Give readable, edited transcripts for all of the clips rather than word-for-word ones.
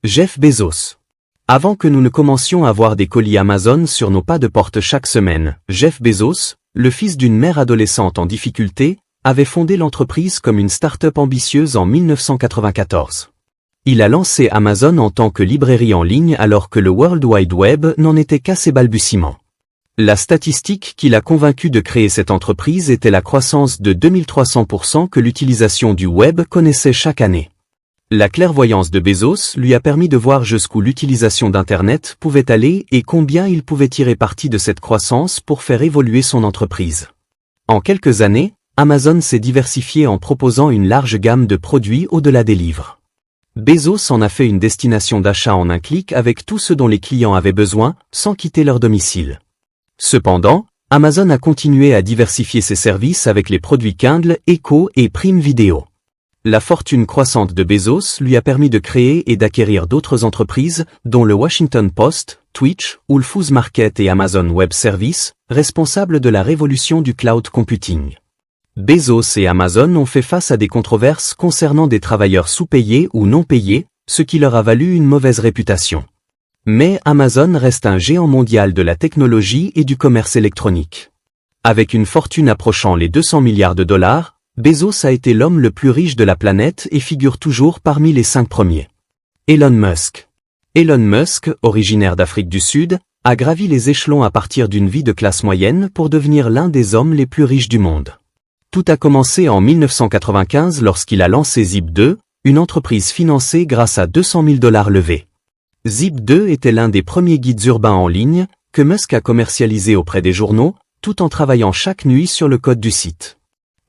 Jeff Bezos. Avant que nous ne commencions à voir des colis Amazon sur nos pas de porte chaque semaine, Jeff Bezos, le fils d'une mère adolescente en difficulté, avait fondé l'entreprise comme une start-up ambitieuse en 1994. Il a lancé Amazon en tant que librairie en ligne alors que le World Wide Web n'en était qu'à ses balbutiements. La statistique qui l'a convaincu de créer cette entreprise était la croissance de 2300% que l'utilisation du web connaissait chaque année. La clairvoyance de Bezos lui a permis de voir jusqu'où l'utilisation d'Internet pouvait aller et combien il pouvait tirer parti de cette croissance pour faire évoluer son entreprise. En quelques années, Amazon s'est diversifié en proposant une large gamme de produits au-delà des livres. Bezos en a fait une destination d'achat en un clic avec tout ce dont les clients avaient besoin, sans quitter leur domicile. Cependant, Amazon a continué à diversifier ses services avec les produits Kindle, Echo et Prime Video. La fortune croissante de Bezos lui a permis de créer et d'acquérir d'autres entreprises, dont le Washington Post, Twitch, Whole Foods Market et Amazon Web Services, responsables de la révolution du cloud computing. Bezos et Amazon ont fait face à des controverses concernant des travailleurs sous-payés ou non payés, ce qui leur a valu une mauvaise réputation. Mais Amazon reste un géant mondial de la technologie et du commerce électronique. Avec une fortune approchant les 200 milliards de dollars, Bezos a été l'homme le plus riche de la planète et figure toujours parmi les 5 premiers. Elon Musk. Elon Musk, originaire d'Afrique du Sud, a gravi les échelons à partir d'une vie de classe moyenne pour devenir l'un des hommes les plus riches du monde. Tout a commencé en 1995 lorsqu'il a lancé Zip2, une entreprise financée grâce à 200 000 $ levés. Zip2 était l'un des premiers guides urbains en ligne que Musk a commercialisé auprès des journaux, tout en travaillant chaque nuit sur le code du site.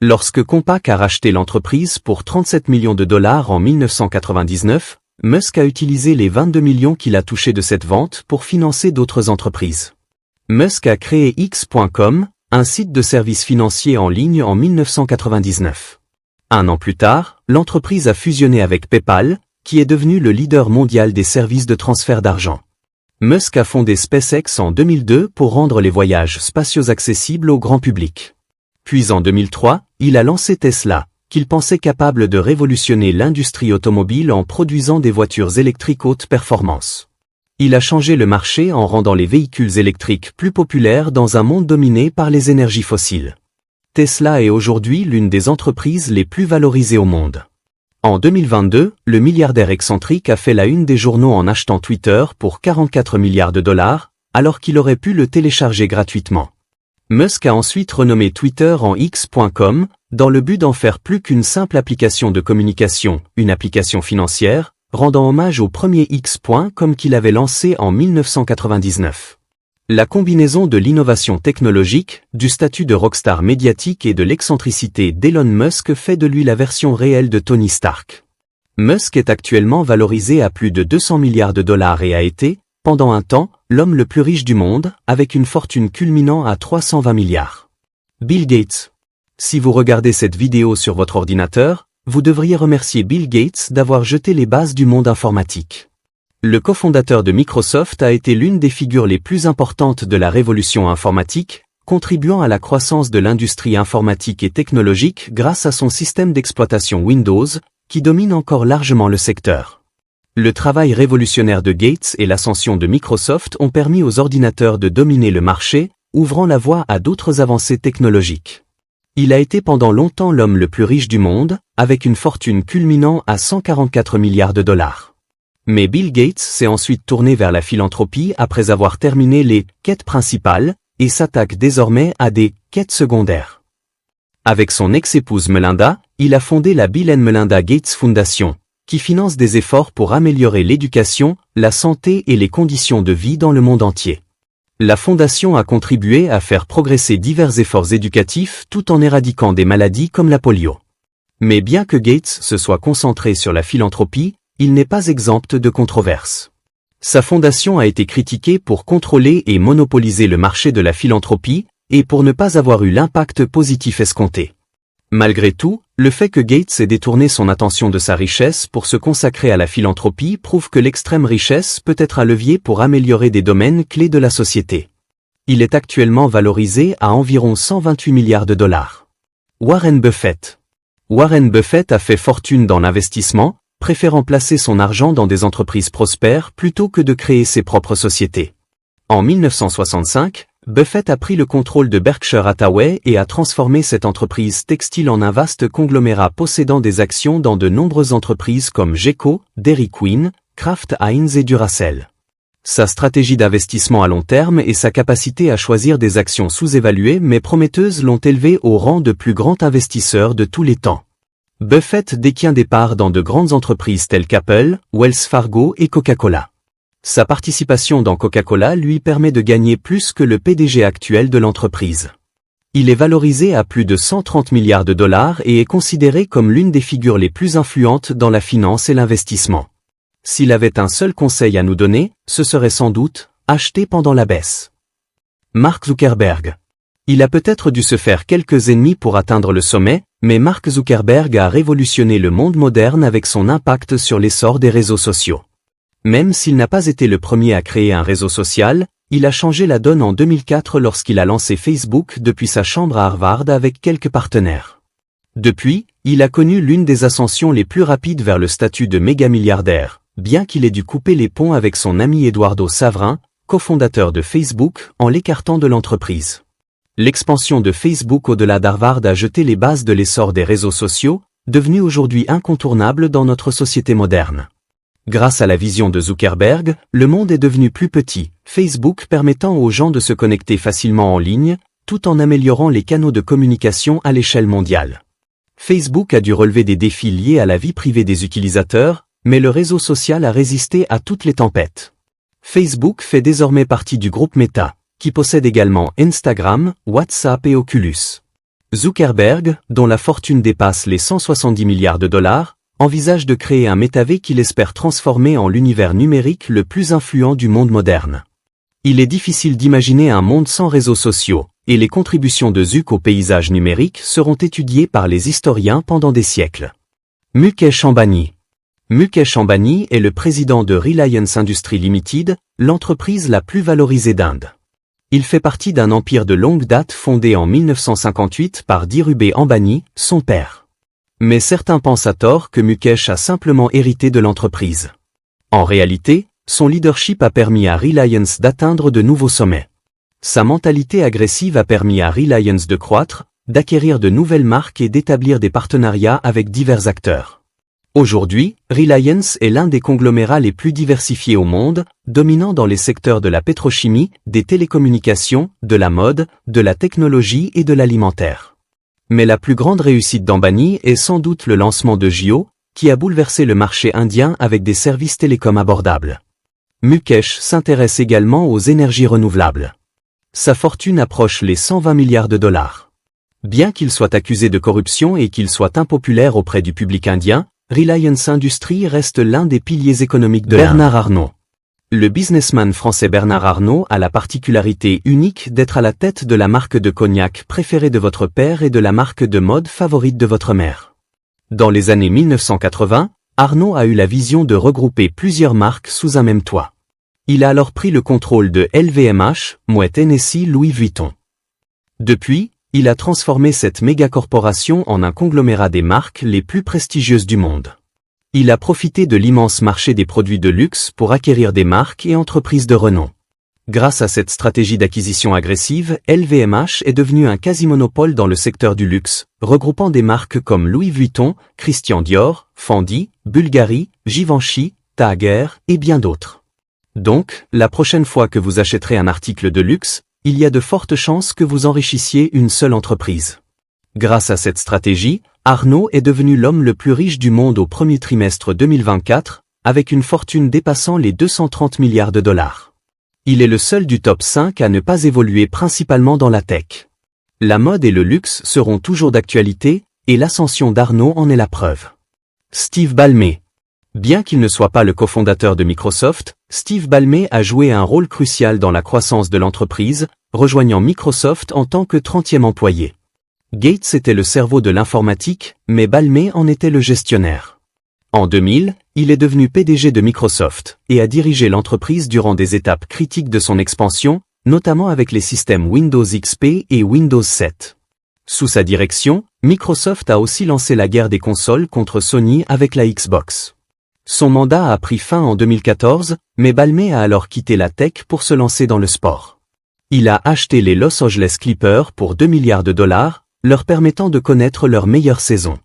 Lorsque Compaq a racheté l'entreprise pour 37 millions de dollars en 1999, Musk a utilisé les 22 millions qu'il a touchés de cette vente pour financer d'autres entreprises. Musk a créé X.com, un site de services financiers en ligne en 1999. Un an plus tard, l'entreprise a fusionné avec PayPal, qui est devenu le leader mondial des services de transfert d'argent. Musk a fondé SpaceX en 2002 pour rendre les voyages spatiaux accessibles au grand public. Puis en 2003, il a lancé Tesla, qu'il pensait capable de révolutionner l'industrie automobile en produisant des voitures électriques haute performance. Il a changé le marché en rendant les véhicules électriques plus populaires dans un monde dominé par les énergies fossiles. Tesla est aujourd'hui l'une des entreprises les plus valorisées au monde. En 2022, le milliardaire excentrique a fait la une des journaux en achetant Twitter pour 44 milliards de dollars, alors qu'il aurait pu le télécharger gratuitement. Musk a ensuite renommé Twitter en X.com, dans le but d'en faire plus qu'une simple application de communication, une application financière, rendant hommage au premier X.com qu'il avait lancé en 1999. La combinaison de l'innovation technologique, du statut de rockstar médiatique et de l'excentricité d'Elon Musk fait de lui la version réelle de Tony Stark. Musk est actuellement valorisé à plus de 200 milliards de dollars et a été, pendant un temps, l'homme le plus riche du monde, avec une fortune culminant à 320 milliards. Bill Gates. Si vous regardez cette vidéo sur votre ordinateur, vous devriez remercier Bill Gates d'avoir jeté les bases du monde informatique. Le cofondateur de Microsoft a été l'une des figures les plus importantes de la révolution informatique, contribuant à la croissance de l'industrie informatique et technologique grâce à son système d'exploitation Windows, qui domine encore largement le secteur. Le travail révolutionnaire de Gates et l'ascension de Microsoft ont permis aux ordinateurs de dominer le marché, ouvrant la voie à d'autres avancées technologiques. Il a été pendant longtemps l'homme le plus riche du monde, avec une fortune culminant à 144 milliards de dollars. Mais Bill Gates s'est ensuite tourné vers la philanthropie après avoir terminé les « quêtes principales » et s'attaque désormais à des « quêtes secondaires ». Avec son ex-épouse Melinda, il a fondé la Bill & Melinda Gates Foundation, qui finance des efforts pour améliorer l'éducation, la santé et les conditions de vie dans le monde entier. La fondation a contribué à faire progresser divers efforts éducatifs tout en éradiquant des maladies comme la polio. Mais bien que Gates se soit concentré sur la philanthropie, il n'est pas exempt de controverses. Sa fondation a été critiquée pour contrôler et monopoliser le marché de la philanthropie, et pour ne pas avoir eu l'impact positif escompté. Malgré tout, le fait que Gates ait détourné son attention de sa richesse pour se consacrer à la philanthropie prouve que l'extrême richesse peut être un levier pour améliorer des domaines clés de la société. Il est actuellement valorisé à environ 128 milliards de dollars. Warren Buffett. Warren Buffett a fait fortune dans l'investissement, préférant placer son argent dans des entreprises prospères plutôt que de créer ses propres sociétés. En 1965, Buffett a pris le contrôle de Berkshire Hathaway et a transformé cette entreprise textile en un vaste conglomérat possédant des actions dans de nombreuses entreprises comme Gecko, Dairy Queen, Kraft Heinz et Duracell. Sa stratégie d'investissement à long terme et sa capacité à choisir des actions sous-évaluées mais prometteuses l'ont élevé au rang de plus grand investisseur de tous les temps. Buffett détient des parts dans de grandes entreprises telles qu'Apple, Wells Fargo et Coca-Cola. Sa participation dans Coca-Cola lui permet de gagner plus que le PDG actuel de l'entreprise. Il est valorisé à plus de 130 milliards de dollars et est considéré comme l'une des figures les plus influentes dans la finance et l'investissement. S'il avait un seul conseil à nous donner, ce serait sans doute « acheter pendant la baisse ». Mark Zuckerberg. Il a peut-être dû se faire quelques ennemis pour atteindre le sommet, mais Mark Zuckerberg a révolutionné le monde moderne avec son impact sur l'essor des réseaux sociaux. Même s'il n'a pas été le premier à créer un réseau social, il a changé la donne en 2004 lorsqu'il a lancé Facebook depuis sa chambre à Harvard avec quelques partenaires. Depuis, il a connu l'une des ascensions les plus rapides vers le statut de méga-milliardaire, bien qu'il ait dû couper les ponts avec son ami Eduardo Saverin, cofondateur de Facebook, en l'écartant de l'entreprise. L'expansion de Facebook au-delà d'Harvard a jeté les bases de l'essor des réseaux sociaux, devenus aujourd'hui incontournables dans notre société moderne. Grâce à la vision de Zuckerberg, le monde est devenu plus petit, Facebook permettant aux gens de se connecter facilement en ligne, tout en améliorant les canaux de communication à l'échelle mondiale. Facebook a dû relever des défis liés à la vie privée des utilisateurs, mais le réseau social a résisté à toutes les tempêtes. Facebook fait désormais partie du groupe Meta, qui possède également Instagram, WhatsApp et Oculus. Zuckerberg, dont la fortune dépasse les 170 milliards de dollars, envisage de créer un métavers qu'il espère transformer en l'univers numérique le plus influent du monde moderne. Il est difficile d'imaginer un monde sans réseaux sociaux, et les contributions de Zuck au paysage numérique seront étudiées par les historiens pendant des siècles. Mukesh Ambani. Mukesh Ambani est le président de Reliance Industries Limited, l'entreprise la plus valorisée d'Inde. Il fait partie d'un empire de longue date fondé en 1958 par Dhirubhai Ambani, son père. Mais certains pensent à tort que Mukesh a simplement hérité de l'entreprise. En réalité, son leadership a permis à Reliance d'atteindre de nouveaux sommets. Sa mentalité agressive a permis à Reliance de croître, d'acquérir de nouvelles marques et d'établir des partenariats avec divers acteurs. Aujourd'hui, Reliance est l'un des conglomérats les plus diversifiés au monde, dominant dans les secteurs de la pétrochimie, des télécommunications, de la mode, de la technologie et de l'alimentaire. Mais la plus grande réussite d'Ambani est sans doute le lancement de Jio, qui a bouleversé le marché indien avec des services télécoms abordables. Mukesh s'intéresse également aux énergies renouvelables. Sa fortune approche les 120 milliards de dollars. Bien qu'il soit accusé de corruption et qu'il soit impopulaire auprès du public indien, Reliance Industries reste l'un des piliers économiques de Bernard Arnault. Le businessman français Bernard Arnault a la particularité unique d'être à la tête de la marque de cognac préférée de votre père et de la marque de mode favorite de votre mère. Dans les années 1980, Arnault a eu la vision de regrouper plusieurs marques sous un même toit. Il a alors pris le contrôle de LVMH, Moet Hennessy, Louis Vuitton. Depuis, il a transformé cette méga-corporation en un conglomérat des marques les plus prestigieuses du monde. Il a profité de l'immense marché des produits de luxe pour acquérir des marques et entreprises de renom. Grâce à cette stratégie d'acquisition agressive, LVMH est devenu un quasi-monopole dans le secteur du luxe, regroupant des marques comme Louis Vuitton, Christian Dior, Fendi, Bulgari, Givenchy, Tiger et bien d'autres. Donc, la prochaine fois que vous achèterez un article de luxe, il y a de fortes chances que vous enrichissiez une seule entreprise. Grâce à cette stratégie, Arnault est devenu l'homme le plus riche du monde au premier trimestre 2024, avec une fortune dépassant les 230 milliards de dollars. Il est le seul du top 5 à ne pas évoluer principalement dans la tech. La mode et le luxe seront toujours d'actualité, et l'ascension d'Arnault en est la preuve. Steve Ballmer. Bien qu'il ne soit pas le cofondateur de Microsoft, Steve Ballmer a joué un rôle crucial dans la croissance de l'entreprise, rejoignant Microsoft en tant que 30e employé. Gates était le cerveau de l'informatique, mais Ballmer en était le gestionnaire. En 2000, il est devenu PDG de Microsoft et a dirigé l'entreprise durant des étapes critiques de son expansion, notamment avec les systèmes Windows XP et Windows 7. Sous sa direction, Microsoft a aussi lancé la guerre des consoles contre Sony avec la Xbox. Son mandat a pris fin en 2014, mais Balmain a alors quitté la tech pour se lancer dans le sport. Il a acheté les Los Angeles Clippers pour 2 milliards de dollars, leur permettant de connaître leur meilleure saison.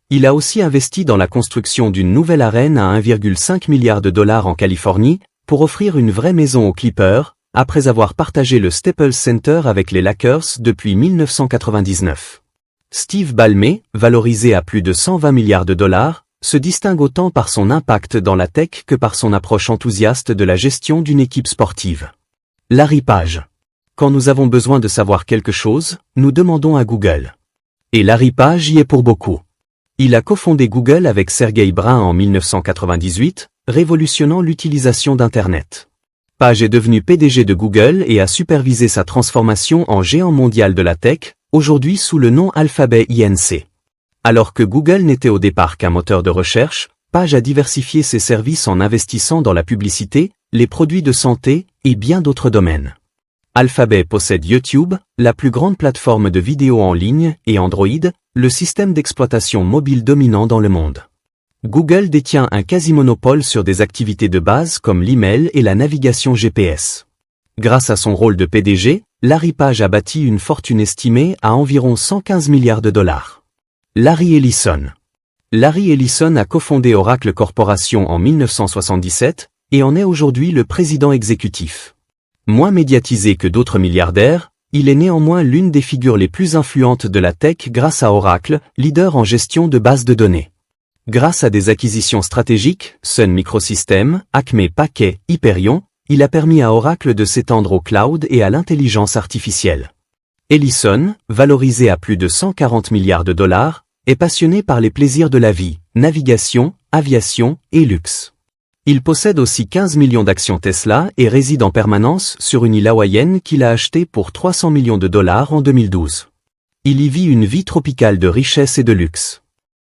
Il a aussi investi dans la construction d'une nouvelle arène à 1,5 milliard de dollars en Californie, pour offrir une vraie maison aux Clippers, après avoir partagé le Staples Center avec les Lakers depuis 1999. Steve Balmain, valorisé à plus de 120 milliards de dollars, se distingue autant par son impact dans la tech que par son approche enthousiaste de la gestion d'une équipe sportive. Larry Page. Quand nous avons besoin de savoir quelque chose, nous demandons à Google. Et Larry Page y est pour beaucoup. Il a cofondé Google avec Sergey Brin en 1998, révolutionnant l'utilisation d'Internet. Page est devenu PDG de Google et a supervisé sa transformation en géant mondial de la tech, aujourd'hui sous le nom Alphabet Inc. Alors que Google n'était au départ qu'un moteur de recherche, Page a diversifié ses services en investissant dans la publicité, les produits de santé et bien d'autres domaines. Alphabet possède YouTube, la plus grande plateforme de vidéos en ligne, et Android, le système d'exploitation mobile dominant dans le monde. Google détient un quasi-monopole sur des activités de base comme l'email et la navigation GPS. Grâce à son rôle de PDG, Larry Page a bâti une fortune estimée à environ 115 milliards de dollars. Larry Ellison. Larry Ellison a cofondé Oracle Corporation en 1977 et en est aujourd'hui le président exécutif. Moins médiatisé que d'autres milliardaires, il est néanmoins l'une des figures les plus influentes de la tech grâce à Oracle, leader en gestion de bases de données. Grâce à des acquisitions stratégiques, Sun Microsystems, Acme Packet, Hyperion, il a permis à Oracle de s'étendre au cloud et à l'intelligence artificielle. Ellison, valorisé à plus de 140 milliards de dollars, est passionné par les plaisirs de la vie, navigation, aviation et luxe. Il possède aussi 15 millions d'actions Tesla et réside en permanence sur une île hawaïenne qu'il a achetée pour 300 millions de dollars en 2012. Il y vit une vie tropicale de richesse et de luxe.